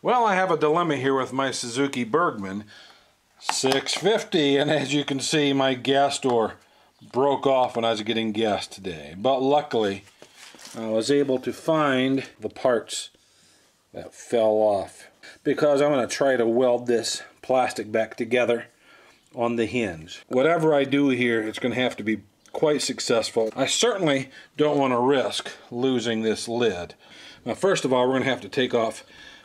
Well, I have a dilemma here with my Suzuki Burgman 650, and as you can see, my gas door broke off when I was getting gas today. But luckily, I was able to find the parts that fell off, because I'm going to try to weld this plastic back together on the hinge. Whatever I do here, it's going to have to be quite successful. I certainly don't want to risk losing this lid. Now, first of all, we're going to have to take off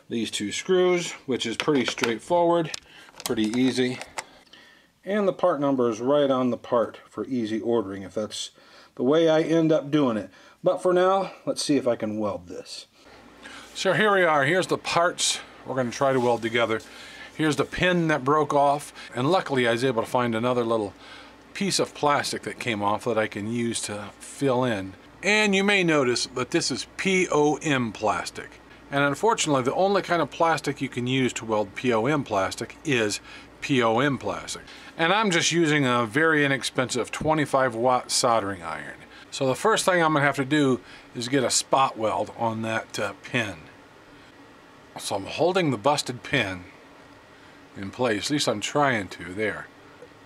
these two screws, which is pretty straightforward, pretty easy. And the part number is right on the part for easy ordering, if that's the way I end up doing it. But for now, let's see if I can weld this. So here we are. Here's the parts we're going to try to weld together. Here's the pin that broke off, and luckily I was able to find another little piece of plastic that came off that I can use to fill in. And you may notice that this is POM plastic. And unfortunately, the only kind of plastic you can use to weld POM plastic is POM plastic. And I'm just using a very inexpensive 25-watt soldering iron. So the first thing I'm going to have to do is get a spot weld on that pin. So I'm holding the busted pin in place, at least I'm trying to, there.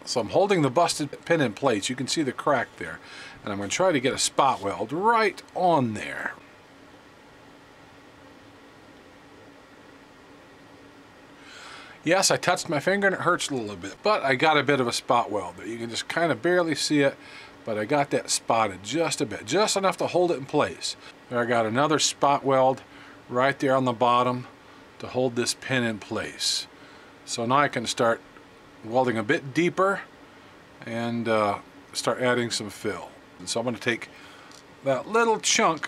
So I'm holding the busted pin in place, you can see the crack there. And I'm going to try to get a spot weld right on there. Yes, I touched my finger and it hurts a little bit, but I got a bit of a spot weld there. You can just kind of barely see it, but I got that spotted just a bit, just enough to hold it in place. There, I got another spot weld right there on the bottom to hold this pin in place. So now I can start welding a bit deeper and start adding some fill. And so I'm going to take that little chunk,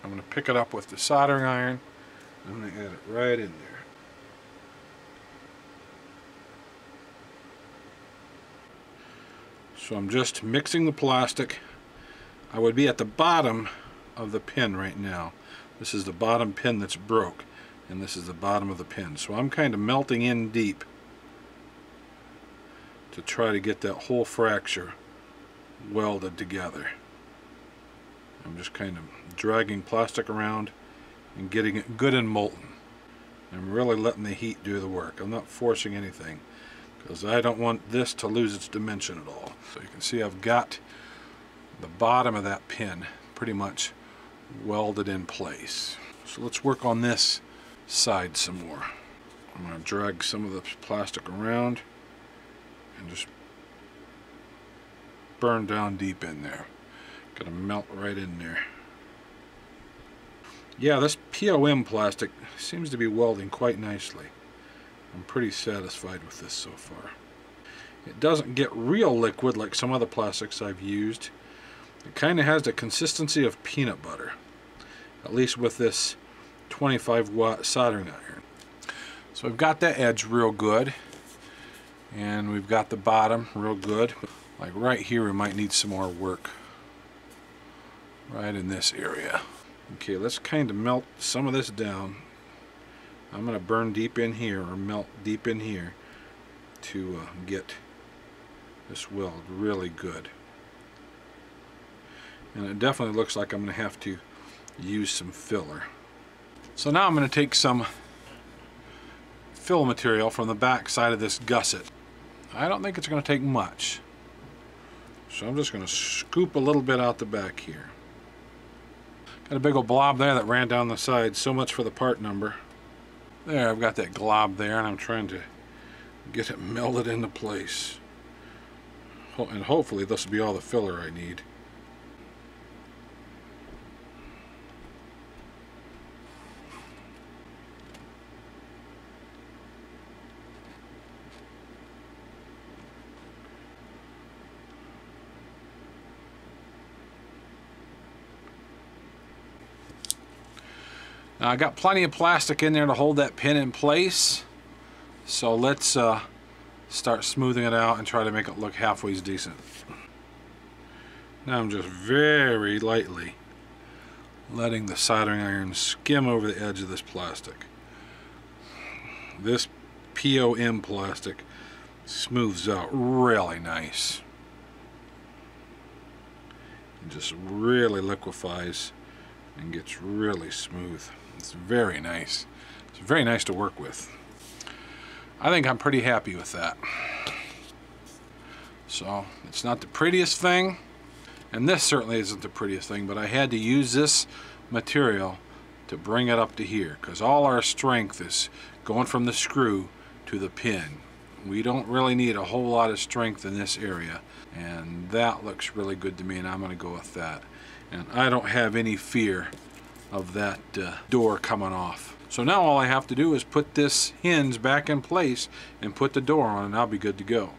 I'm going to pick it up with the soldering iron, I'm going to add it right in there. So I'm just mixing the plastic. I would be at the bottom of the pin right now. This is the bottom pin that's broke, and this is the bottom of the pin. So I'm kind of melting in deep to try to get that whole fracture welded together. I'm just kind of dragging plastic around and getting it good and molten. I'm really letting the heat do the work. I'm not forcing anything, because I don't want this to lose its dimension at all. So you can see I've got the bottom of that pin pretty much welded in place. So let's work on this side some more. I'm going to drag some of the plastic around and just burn down deep in there. Gonna melt right in there. Yeah, this POM plastic seems to be welding quite nicely. I'm pretty satisfied with this so far. It doesn't get real liquid like some other plastics I've used. It kind of has the consistency of peanut butter, at least with this 25-watt soldering iron. So we've got that edge real good, and we've got the bottom real good. Like right here, we might need some more work right in this area. Okay, let's kind of melt some of this down. I'm going to burn deep in here, or melt deep in here, to get this weld really good. And it definitely looks like I'm going to have to use some filler. So now I'm going to take some fill material from the back side of this gusset. I don't think it's going to take much. So I'm just going to scoop a little bit out the back here. Got a big old blob there that ran down the side. So much for the part number. There, I've got that glob there, and I'm trying to get it melted into place. And hopefully this will be all the filler I need. Now I got plenty of plastic in there to hold that pin in place, so let's start smoothing it out and try to make it look halfway decent. Now I'm just very lightly letting the soldering iron skim over the edge of this plastic. This POM plastic smooths out really nice. It just really liquefies and gets really smooth. It's very nice. It's very nice to work with. I think I'm pretty happy with that. So it's not the prettiest thing, and this certainly isn't the prettiest thing, but I had to use this material to bring it up to here, because all our strength is going from the screw to the pin. We don't really need a whole lot of strength in this area, and that looks really good to me, and I'm going to go with that. And I don't have any fear of that door coming off. So now all I have to do is put this hinge back in place and put the door on, and I'll be good to go.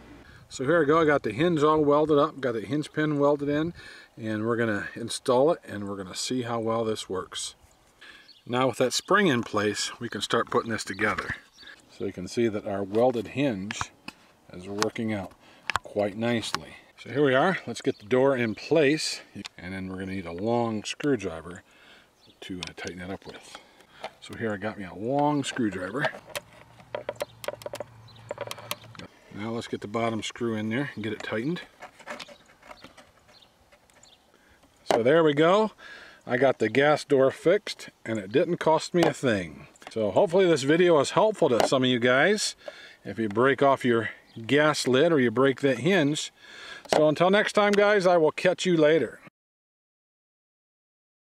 So here I go, I got the hinge all welded up, got the hinge pin welded in, and we're going to install it, and we're going to see how well this works. Now with that spring in place, we can start putting this together. So you can see that our welded hinge is working out quite nicely. So here we are, let's get the door in place, and then we're going to need a long screwdriver to tighten it up with. So here I got me a long screwdriver. Now let's get the bottom screw in there and get it tightened. So there we go. I got the gas door fixed, and it didn't cost me a thing. So hopefully this video is helpful to some of you guys if you break off your gas lid or you break that hinge. So until next time, guys, I will catch you later.